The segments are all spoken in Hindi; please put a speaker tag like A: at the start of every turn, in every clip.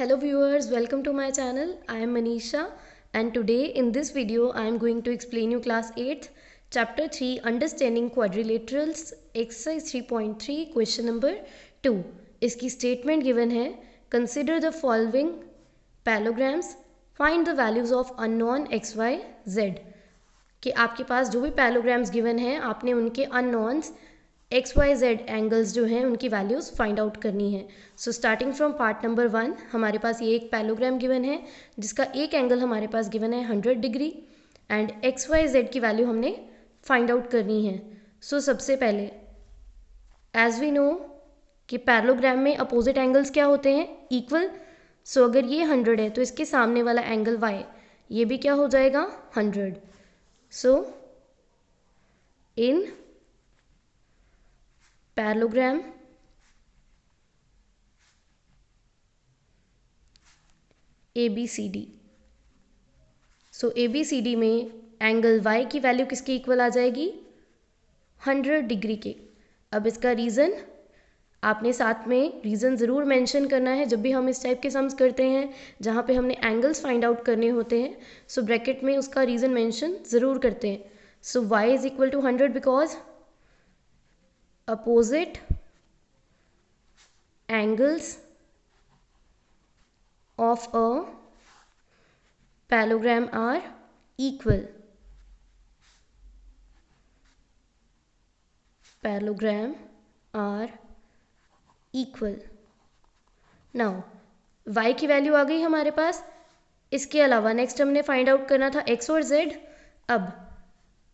A: Hello viewers, welcome to my channel. I am Manisha and today in this video I am going to explain you class 8th chapter 3 understanding quadrilaterals exercise 3.3 question number 2. इसकी statement given है consider the following parallelograms, find the values of unknown x, y, z. कि आपके पास जो भी पैलोग्राम्स गिवन हैं आपने उनके unknowns x y z angles जो हैं उनकी वैल्यूज़ फाइंड आउट करनी है. So starting from part number 1 हमारे पास ये एक पैलोग्राम गिवन है जिसका एक एंगल हमारे पास गिवन है 100 degree and x y z की वैल्यू हमने फाइंड आउट करनी है. सो सबसे पहले एज वी नो कि पैरेललोग्राम में अपोजिट एंगल्स क्या होते हैं, इक्वल. सो अगर ये 100 है तो इसके सामने वाला एंगल y ये भी क्या हो जाएगा 100. So in parallelogram ABCD, so ABCD में एंगल y की वैल्यू किसके इक्वल आ जाएगी 100 डिग्री के. अब इसका रीज़न आपने साथ में रीज़न ज़रूर मेंशन करना है जब भी हम इस टाइप के सम्स करते हैं जहाँ पे हमने एंगल्स फाइंड आउट करने होते हैं. सो ब्रैकेट में उसका रीज़न मेंशन ज़रूर करते हैं. So y is equal to 100 because opposite angles of a parallelogram are equal. Parallelogram are equal. Now y की वैल्यू आ गई हमारे पास. इसके अलावा नेक्स्ट हमने फाइंड आउट करना था x और z. अब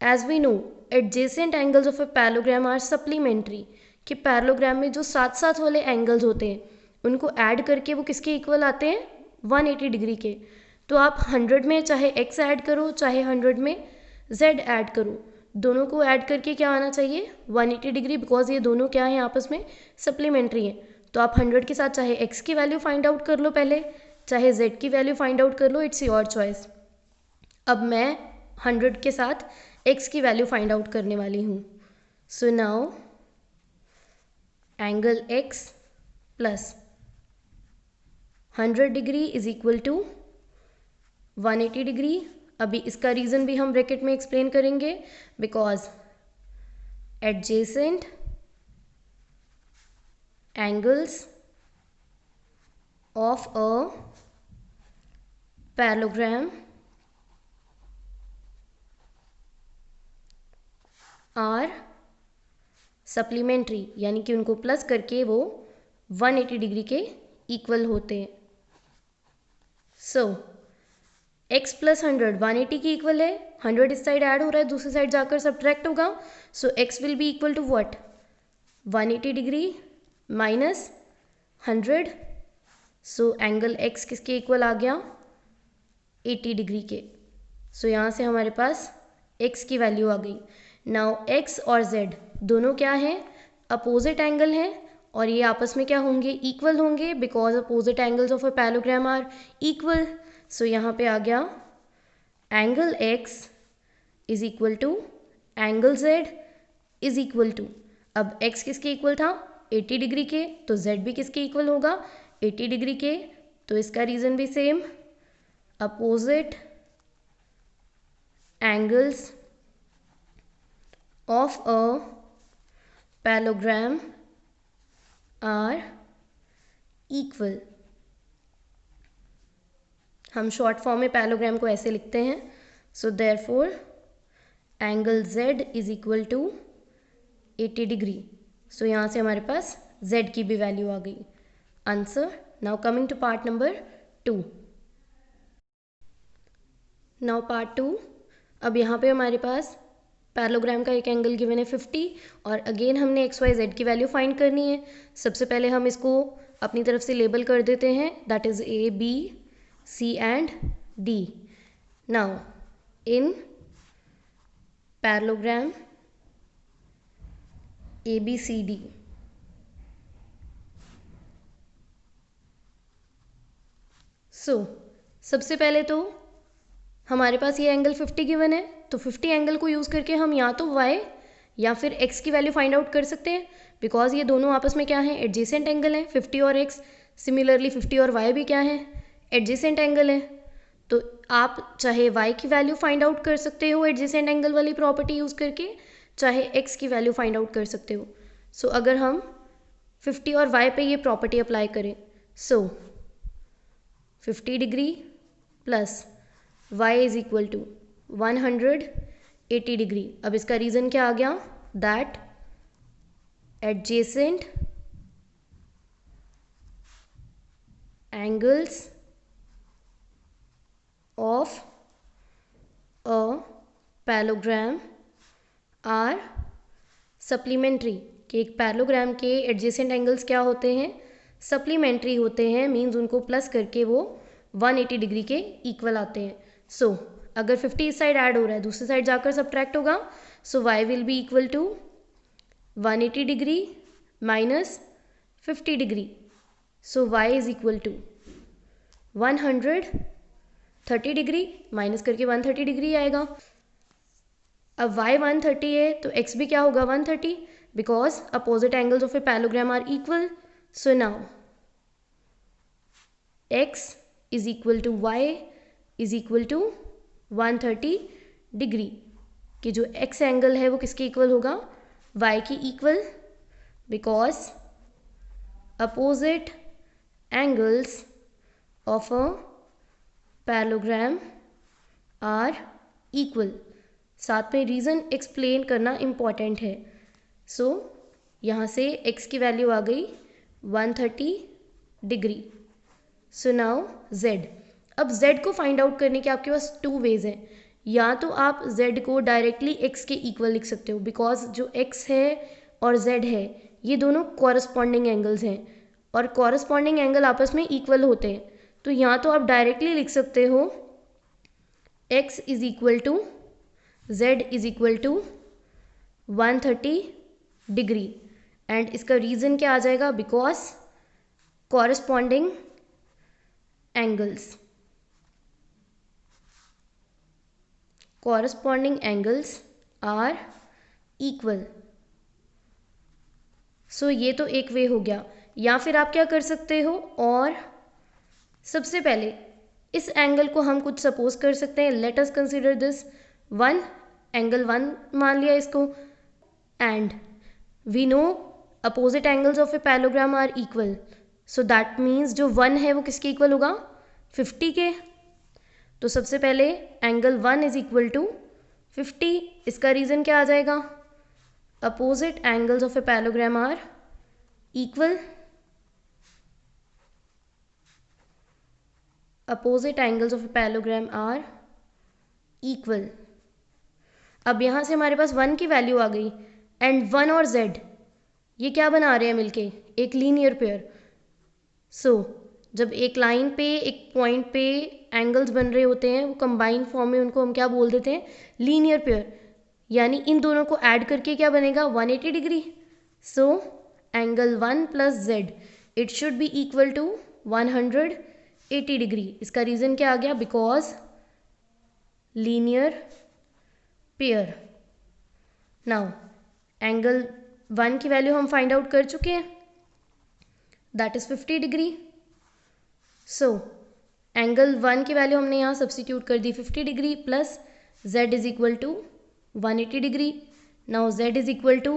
A: as we know adjacent angles of a parallelogram are supplementary, कि पैरेललोग्राम में जो साथ साथ वाले एंगल्स होते हैं उनको ऐड करके वो किसके इक्वल आते हैं 180 डिग्री के. तो आप 100 में चाहे x ऐड करो चाहे 100 में z ऐड करो, दोनों को ऐड करके क्या आना चाहिए 180 डिग्री, बिकॉज ये दोनों क्या हैं आपस में सप्लीमेंट्री हैं. तो आप 100 के साथ चाहे x की वैल्यू फाइंड आउट कर लो पहले, चाहे z की वैल्यू फाइंड आउट कर लो, इट्स योर चॉइस. अब मैं 100 के साथ x की वैल्यू फाइंड आउट करने वाली हूँ. So now angle x plus 100 degree is equal to 180 degree. अभी इसका रीज़न भी हम ब्रैकेट में एक्सप्लेन करेंगे because adjacent angles of a parallelogram are supplementary, यानी कि उनको प्लस करके वो 180 डिग्री के इक्वल होते हैं. सो x प्लस 100 180 की इक्वल है. 100 इस साइड ऐड हो रहा है, दूसरी साइड जाकर सब्ट्रैक्ट होगा. So x will be equal to what 180 degree minus 100. So angle x किसके इक्वल आ गया 80 डिग्री के. सो यहाँ से हमारे पास x की वैल्यू आ गई. नाउ x और z दोनों क्या हैं अपोजिट एंगल हैं और ये आपस में क्या होंगे इक्वल होंगे because opposite angles of a parallelogram are equal. So यहाँ पे आ गया angle x is equal to angle z is equal to, अब x किसके इक्वल था 80 डिग्री के, तो z भी किसके इक्वल होगा 80 डिग्री के. तो इसका रीज़न भी same, opposite angles of a parallelogram are equal. हम शॉर्ट फॉर्म में पैरेललोग्राम को ऐसे लिखते हैं. So therefore angle z is equal to 80 degree. So यहाँ से हमारे पास z की भी वैल्यू आ गई. Answer. Now coming to part number 2. Now part 2. अब यहाँ पे हमारे पास पैरेललोग्राम का एक एंगल गिवन है 50 और अगेन हमने एक्स वाई जेड की वैल्यू फाइंड करनी है. सबसे पहले हम इसको अपनी तरफ से लेबल कर देते हैं, that is A B C and D. Now in parallelogram ABCD so सबसे पहले तो हमारे पास ये एंगल 50 गिवन है, तो 50 एंगल को यूज़ करके हम या तो y या फिर x की वैल्यू फाइंड आउट कर सकते हैं बिकॉज ये दोनों आपस में क्या हैं एडजेसेंट एंगल हैं 50 और x. सिमिलरली 50 और y भी क्या है, एडजेसेंट एंगल है। तो आप चाहे y की वैल्यू फाइंड आउट कर सकते हो एडजेसेंट एंगल वाली प्रॉपर्टी यूज़ करके, चाहे x की वैल्यू फाइंड आउट कर सकते हो। सो अगर हम 50 और y पे ये प्रॉपर्टी अप्लाई करें, so 50 degree plus y is equal to 180 degree. अब इसका रीज़न क्या आ गया, that adjacent angles of a parallelogram are supplementary, कि एक पैलोग्राम के एडजेसेंट एंगल्स क्या होते हैं, सप्लीमेंट्री होते हैं, मीन्स उनको प्लस करके वो 180 डिग्री के इक्वल आते हैं। सो अगर 50 इस साइड ऐड हो रहा है, दूसरी साइड जाकर सब्ट्रैक्ट होगा, so y will be equal to 180 degree minus 50 degree. So y is equal to 130 degree minus करके 130 डिग्री आएगा। अब y 130 है तो x भी क्या होगा, 130, because opposite angles of a parallelogram are equal. So now x is equal to y is equal to 130 degree, कि जो x एंगल है वो किसके इक्वल होगा, y की equal, because opposite angles of a parallelogram are equal. साथ में रीज़न एक्सप्लेन करना इम्पॉर्टेंट है। सो यहाँ से x की वैल्यू आ गई 130 डिग्री। सो नाउ z, अब z को फाइंड आउट करने के आपके पास 2 वेज हैं। या तो आप z को डायरेक्टली x के इक्वल लिख सकते हो, बिकॉज जो x है और z है ये दोनों कॉरस्पॉन्डिंग एंगल्स हैं और कॉरस्पॉन्डिंग एंगल आपस में इक्वल होते हैं। तो यहाँ तो आप डायरेक्टली लिख सकते हो x is equal to z is equal to 130 degree, and इसका रीज़न क्या आ जाएगा, because corresponding angles are equal. So ये तो एक वे हो गया। या फिर आप क्या कर सकते हो, और सबसे पहले इस एंगल को हम कुछ सपोज कर सकते हैं, let us consider this 1, angle 1 मान लिया इसको, and we know opposite angles of a parallelogram are equal. So that means जो 1 है वो किसके इक्वल होगा, 50 के। तो सबसे पहले एंगल 1 इज इक्वल टू 50, इसका रीज़न क्या आ जाएगा, opposite angles of a parallelogram are equal, opposite angles of a parallelogram are equal. अब यहाँ से हमारे पास 1 की वैल्यू आ गई, एंड 1 और z ये क्या बना रहे हैं मिलके, एक लीनियर पेयर। सो जब एक लाइन पे एक पॉइंट पे एंगल्स बन रहे होते हैं वो कंबाइंड फॉर्म में, उनको हम क्या बोल देते हैं, लीनियर पेयर। यानी इन दोनों को ऐड करके क्या बनेगा, 180 degree. So angle 1 plus z it should be equal to 180 degree. इसका रीज़न क्या आ गया, because linear pair. Now angle 1 की वैल्यू हम फाइंड आउट कर चुके हैं, that is 50 degree. So angle 1 की वैल्यू हमने यहाँ सब्सटीट्यूट कर दी 50 degree plus z is equal to 180 degree. Now z is equal to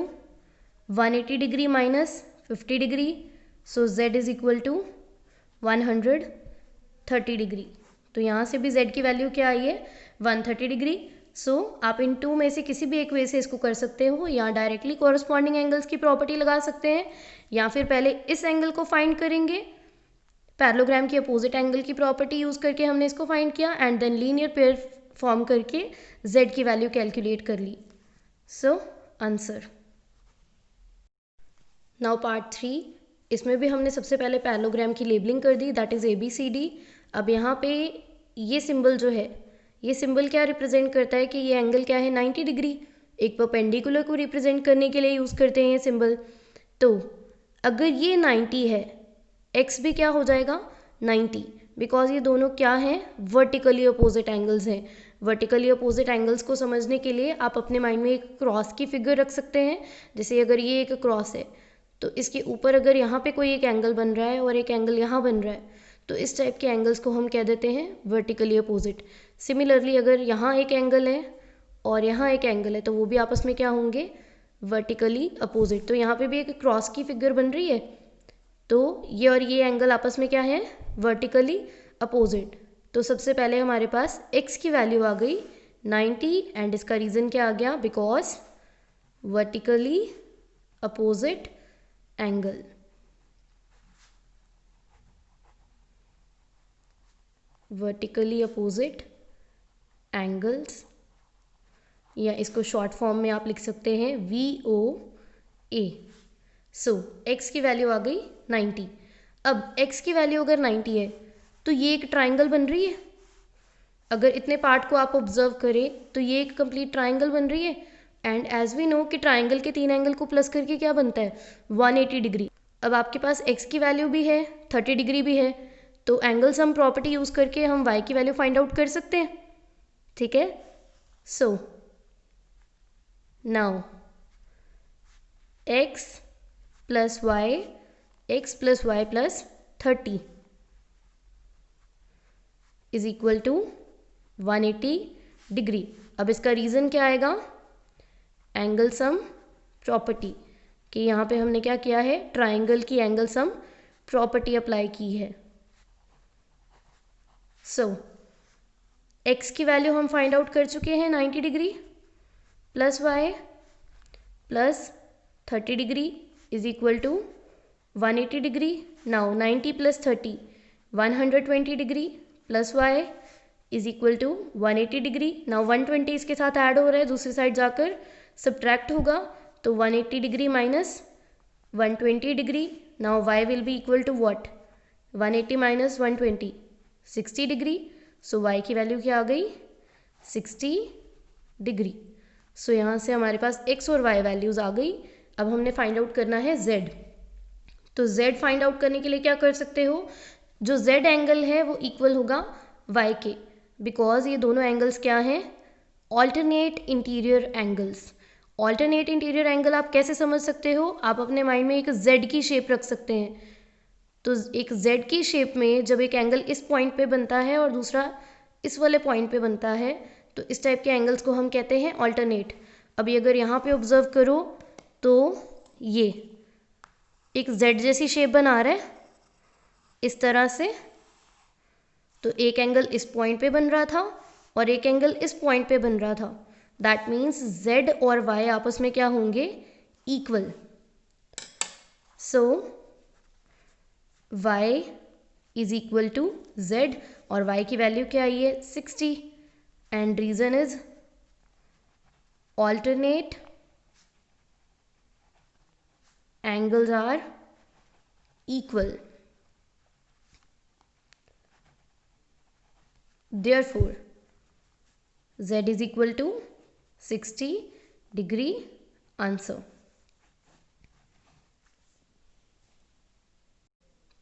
A: 180 degree minus 50 degree, so z is equal to 130 degree. तो यहाँ से भी z की वैल्यू क्या आई है, 130 डिग्री। सो आप इन 2 में से किसी भी एक वे से इसको कर सकते हो, या डायरेक्टली कॉरस्पॉन्डिंग एंगल्स की प्रॉपर्टी लगा सकते हैं, या फिर पहले इस एंगल को फाइंड करेंगे, पैरेललोग्राम की अपोजिट एंगल की प्रॉपर्टी यूज़ करके हमने इसको फाइंड किया, and then linear pair form करके z की वैल्यू कैलकुलेट कर ली। So answer. नाउ पार्ट 3, इसमें भी हमने सबसे पहले पैरेललोग्राम की लेबलिंग कर दी, दैट इज़ ABCD। अब यहाँ पे ये सिंबल जो है, ये सिंबल क्या रिप्रेजेंट करता है कि ये एंगल क्या है, 90 डिग्री। एक परपेंडिकुलर को रिप्रेजेंट करने के लिए यूज़ करते हैं ये सिंबल। तो अगर ये 90 है, x भी क्या हो जाएगा, 90, बिकॉज ये दोनों क्या हैं, वर्टिकली अपोजिट एंगल्स हैं। वर्टिकली अपोजिट एंगल्स को समझने के लिए आप अपने माइंड में एक क्रॉस की फिगर रख सकते हैं। जैसे अगर ये एक क्रॉस है तो इसके ऊपर अगर यहाँ पे कोई एक एंगल बन रहा है और एक एंगल यहाँ बन रहा है तो इस टाइप के एंगल्स को हम कह देते हैं वर्टिकली अपोजिट। सिमिलरली अगर यहाँ एक एंगल है और यहाँ एक एंगल है तो वो भी आपस में क्या होंगे, वर्टिकली अपोजिट। तो यहाँ पे भी एक क्रॉस की फिगर बन रही है, तो ये और ये एंगल आपस में क्या है, वर्टिकली अपोजिट। तो सबसे पहले हमारे पास x की वैल्यू आ गई 90 एंड इसका रीज़न क्या आ गया, because vertically opposite angle. Vertically opposite angles, या इसको शॉर्ट फॉर्म में आप लिख सकते हैं VOA। सो x की वैल्यू आ गई 90। अब x की वैल्यू अगर 90 है तो ये एक ट्राइंगल बन रही है। अगर इतने पार्ट को आप ऑब्जर्व करें तो ये एक कंप्लीट ट्राइंगल बन रही है। एंड एज वी नो कि ट्राइंगल के 3 एंगल को प्लस करके क्या बनता है, 180 डिग्री। अब आपके पास x की वैल्यू भी है, 30 डिग्री भी है, तो एंगल सम प्रॉपर्टी यूज़ करके हम y की वैल्यू फाइंड आउट कर सकते हैं। ठीक है, so now x plus y, x plus y plus 30 is equal to 180 degree. अब इसका रीज़न क्या आएगा, एंगल सम प्रॉपर्टी, कि यहाँ पे हमने क्या किया है, ट्राइंगल की एंगल सम प्रॉपर्टी अप्लाई की है। सो x की वैल्यू हम फाइंड आउट कर चुके हैं 90 degree, plus y plus 30 degree is equal to 180 degree. Now 90 plus 30 120 degree, plus y is equal to 180 degree. Now 120 इसके साथ ऐड हो रहा है, दूसरी साइड जाकर सब्ट्रैक्ट होगा, तो 180 degree minus 120 degree. Now y will be equal to what, 180 minus 120 60 degree. So y की वैल्यू क्या आ गई, 60 डिग्री। सो यहाँ से हमारे पास x और y वैल्यूज़ आ गई। अब हमने फाइंड आउट करना है z। तो z फाइंड आउट करने के लिए क्या कर सकते हो, जो z एंगल है वो इक्वल होगा y के, बिकॉज ये दोनों एंगल्स क्या हैं, alternate interior angles. Alternate interior angle आप कैसे समझ सकते हो, आप अपने माइंड में एक z की शेप रख सकते हैं। तो एक z की शेप में जब एक एंगल इस पॉइंट पे बनता है और दूसरा इस वाले पॉइंट पे बनता है, तो इस टाइप के एंगल्स को हम कहते हैं ऑल्टरनेट। अभी अगर यहाँ पे ऑब्जर्व करो तो ये एक z जैसी शेप बना रहा है इस तरह से, तो एक एंगल इस पॉइंट पे बन रहा था और एक एंगल इस पॉइंट पे बन रहा था। दैट मीन्स z और y आपस में क्या होंगे, equal. So y is equal to z और y की वैल्यू क्या आई है, 60 and reason is alternate angles are equal. Therefore z is equal to 60 degree answer.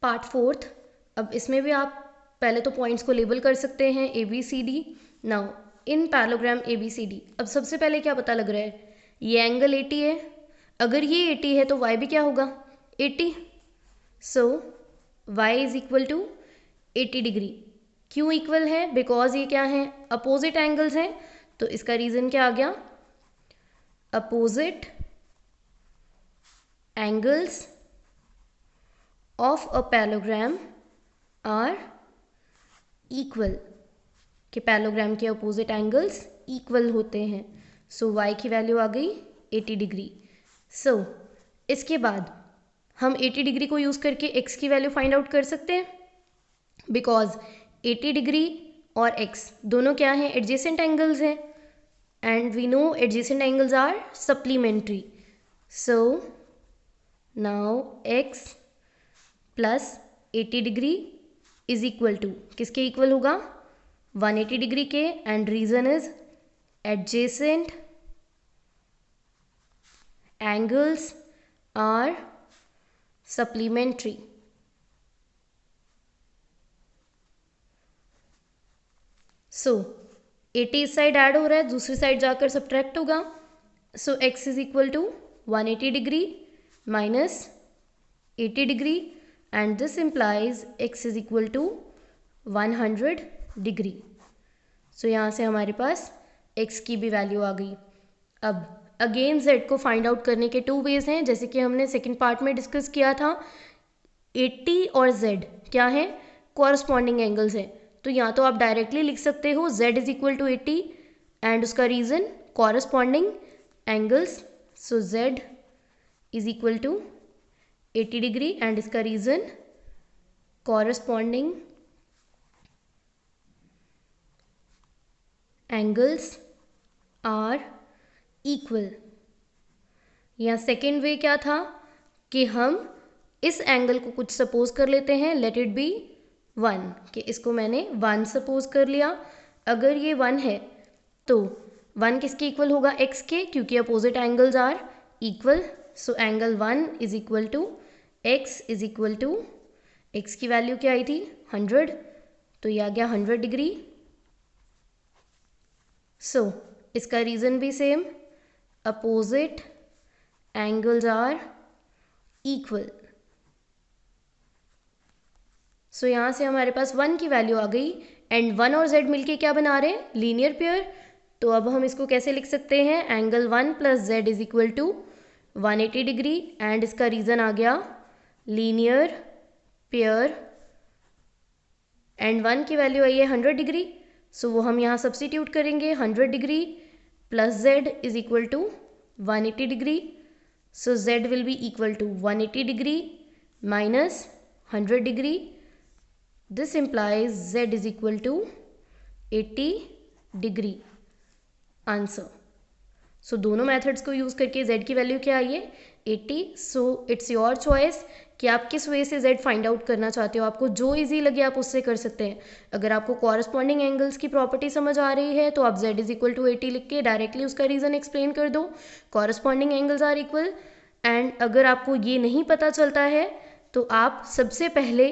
A: Part 4। अब इसमें भी आप पहले तो पॉइंट्स को लेबल कर सकते हैं ABCD। Now in parallelogram ABCD, अब सबसे पहले क्या पता लग रहा है, ये एंगल 80 है। अगर ये 80 है तो y भी क्या होगा, 80। So y is equal to 80 degree. क्यों इक्वल है, बिकॉज ये क्या है, अपोजिट एंगल्स हैं। तो इसका रीज़न क्या आ गया, opposite angles of a parallelogram are equal, कि पैरेललोग्राम के अपोजिट एंगल्स इक्वल होते हैं। सो y की वैल्यू आ गई 80 डिग्री। सो इसके बाद हम 80 डिग्री को यूज़ करके x की वैल्यू फाइंड आउट कर सकते हैं, बिकॉज 80 डिग्री और x दोनों क्या हैं, एडजेसेंट एंगल्स हैं, and we know adjacent angles are supplementary. So now x plus 80 degree is equal to, किसके इक्वल होगा, 180 डिग्री के, and reason is adjacent angles are supplementary. So 80 इस साइड ऐड हो रहा है, दूसरी साइड जाकर सब्ट्रैक्ट होगा। So x is equal to 180 degree minus 80 degree and this implies x is equal to 100 degree. So यहाँ से हमारे पास x की भी वैल्यू आ गई। अब अगेन z को फाइंड आउट करने के 2 वेज हैं, जैसे कि हमने सेकेंड पार्ट में डिस्कस किया था। 80 और z क्या है, कॉरस्पॉन्डिंग एंगल्स हैं, तो या तो आप डायरेक्टली लिख सकते हो z is equal to 80 and उसका reason corresponding angles. So z is equal to 80 degree and इसका reason corresponding angles are equal. या सेकेंड वे क्या था कि हम इस एंगल को कुछ सपोज कर लेते हैं, लेट इट बी 1, कि इसको मैंने 1 सपोज कर लिया। अगर ये 1 है तो 1 किसके इक्वल होगा, x के, क्योंकि opposite angles are equal. So angle 1 is equal to x is equal to, x की वैल्यू क्या आई थी 100, तो ये आ गया 100 डिग्री। सो इसका रीज़न भी same, opposite angles are equal. So यहाँ से हमारे पास 1 की वैल्यू आ गई एंड 1 और z मिलके क्या बना रहे हैं, लीनियर पेयर। तो अब हम इसको कैसे लिख सकते हैं, angle 1 plus z is equal to 180 degree and इसका रीज़न आ गया लीनियर पेयर एंड 1 की वैल्यू आई है 100 डिग्री। सो वो हम यहाँ सब्स्टिट्यूट करेंगे, 100 degree plus z is equal to 180 degree. So z will be equal to 180 degree minus 100 degree. This implies z is equal to 80 degree answer. So दोनों मेथड्स को यूज़ करके z की वैल्यू क्या आई है 80। सो इट्स योर चॉइस कि आप किस वे से z फाइंड आउट करना चाहते हो, आपको जो इजी लगे आप उससे कर सकते हैं। अगर आपको कॉरस्पॉन्डिंग एंगल्स की प्रॉपर्टी समझ आ रही है तो आप z इज इक्वल टू 80 लिख के डायरेक्टली उसका रीज़न एक्सप्लेन कर दो, corresponding angles are equal. And अगर आपको ये नहीं पता चलता है तो आप सबसे पहले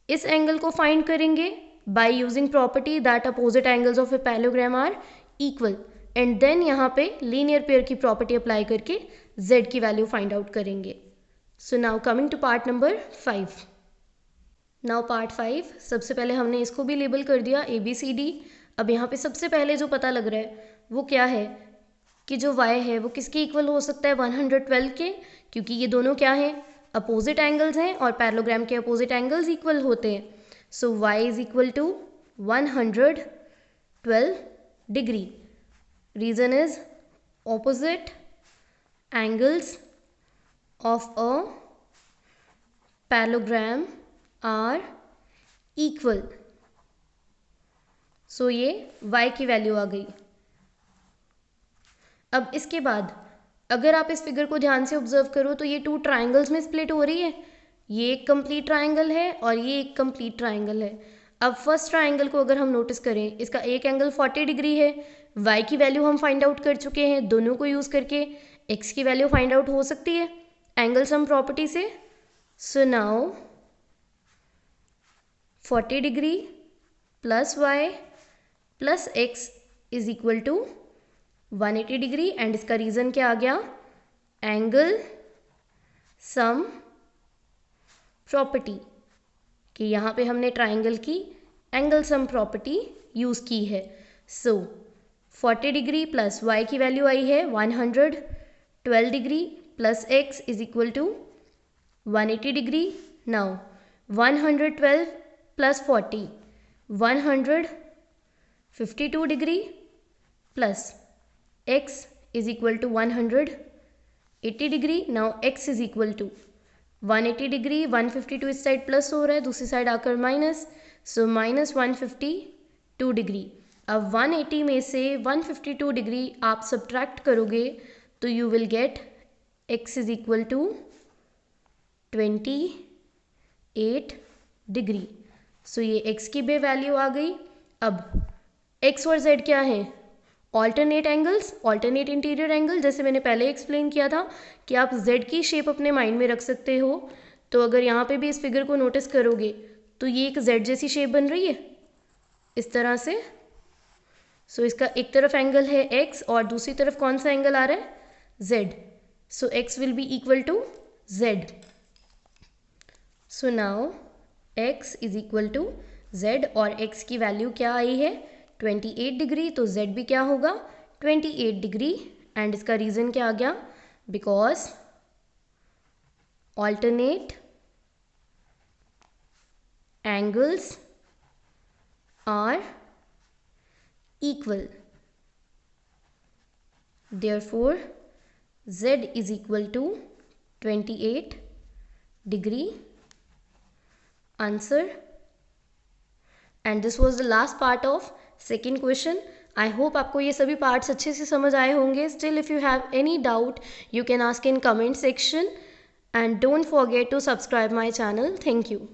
A: इस एंगल को फाइंड करेंगे by using property that opposite angles of a parallelogram are equal and then यहाँ पे लीनियर पेयर की प्रॉपर्टी अप्लाई करके z की वैल्यू फाइंड आउट करेंगे। So now coming to part number 5। Now part 5, सबसे पहले हमने इसको भी लेबल कर दिया ABCD। अब यहाँ पे सबसे पहले जो पता लग रहा है वो क्या है कि जो y है वो किसके इक्वल हो सकता है 112 के, क्योंकि ये दोनों क्या हैं, अपोजिट एंगल्स हैं और पैरेललोग्राम के अपोजिट एंगल्स इक्वल होते हैं। So y is equal to 112 degree. Reason is opposite angles of a parallelogram are equal. So ये y की वैल्यू आ गई। अब इसके बाद अगर आप इस फिगर को ध्यान से ऑब्जर्व करो तो ये 2 ट्राइंगल्स में स्प्लिट हो रही है, ये एक कंप्लीट ट्राइंगल है और ये एक कंप्लीट ट्राइंगल है। अब फर्स्ट ट्राइंगल को अगर हम नोटिस करें, इसका एक एंगल 40 डिग्री है, y की वैल्यू हम फाइंड आउट कर चुके हैं, दोनों को यूज़ करके x की वैल्यू फाइंड आउट हो सकती है एंगल सम प्रॉपर्टी से। So now 40 degree plus y plus x is equal to 180 degree and इसका रीज़न क्या आ गया, एंगल सम प्रॉपर्टी, कि यहाँ पे हमने ट्राइंगल की एंगल सम प्रॉपर्टी यूज़ की है। सो 40 डिग्री प्लस y की वैल्यू आई है 112 degree plus x is equal to 180 degree. Now 112 plus 40 152 degree plus x is equal to 180 degree. Now x is equal to 180 degree, 152 इस साइड प्लस हो रहा है, दूसरी साइड आकर माइनस, सो माइनस 152 डिग्री। अब 180 में से 152 डिग्री आप सब्ट्रैक्ट करोगे तो you will get x is equal to 28 degree. So ये x की भी वैल्यू आ गई। अब x और z क्या है, alternate angles, alternate interior angle, जैसे मैंने पहले एक्सप्लेन किया था कि आप z की शेप अपने माइंड में रख सकते हो। तो अगर यहाँ पे भी इस फिगर को नोटिस करोगे तो ये एक z जैसी शेप बन रही है इस तरह से। सो इसका एक तरफ एंगल है x और दूसरी तरफ कौन सा एंगल आ रहा है, z। So x will be equal to z। So now x is equal to z और x की वैल्यू क्या आई है 28 डिग्री, तो z भी क्या होगा 28 डिग्री। एंड इसका रीज़न क्या आ गया, because alternate angles are equal, therefore z is equal to 28 degree. Answer. And this was the last part of second question. I hope आपको ये सभी parts अच्छे से समझ आए होंगे. Still if you have any doubt you can ask in comment section and don't forget to subscribe my channel. Thank you.